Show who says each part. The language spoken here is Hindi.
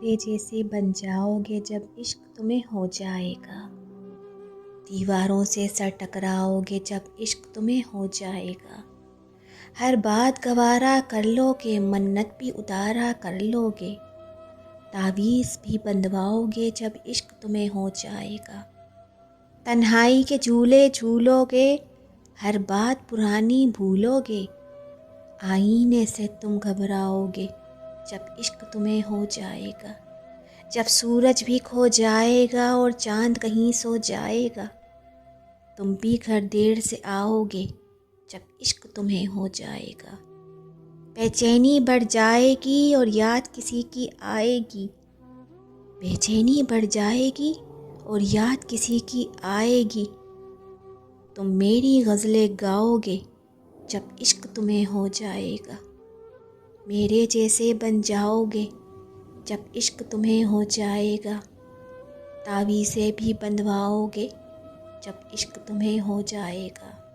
Speaker 1: मेरे जैसे बन जाओगे जब इश्क तुम्हें हो जाएगा। दीवारों से सर टकराओगे जब इश्क तुम्हें हो जाएगा। हर बात गवारा कर लोगे, मन्नत भी उतारा कर लोगे। तावीज़ भी बंधवाओगे जब इश्क तुम्हें हो जाएगा। तन्हाई के झूले झूलोगे, हर बात पुरानी भूलोगे। आईने से तुम घबराओगे जब इश्क तुम्हें हो जाएगा। जब सूरज भी खो जाएगा और चांद कहीं सो जाएगा, तुम भी घर देर से आओगे जब इश्क तुम्हें हो जाएगा। बेचैनी बढ़ जाएगी और याद किसी की आएगी। बेचैनी बढ़ जाएगी और याद किसी की आएगी। तुम मेरी गज़लें गाओगे जब इश्क तुम्हें हो जाएगा। मेरे जैसे बन जाओगे जब इश्क तुम्हें हो जाएगा। तावीज़ें भी बंधवाओगे जब इश्क तुम्हें हो जाएगा।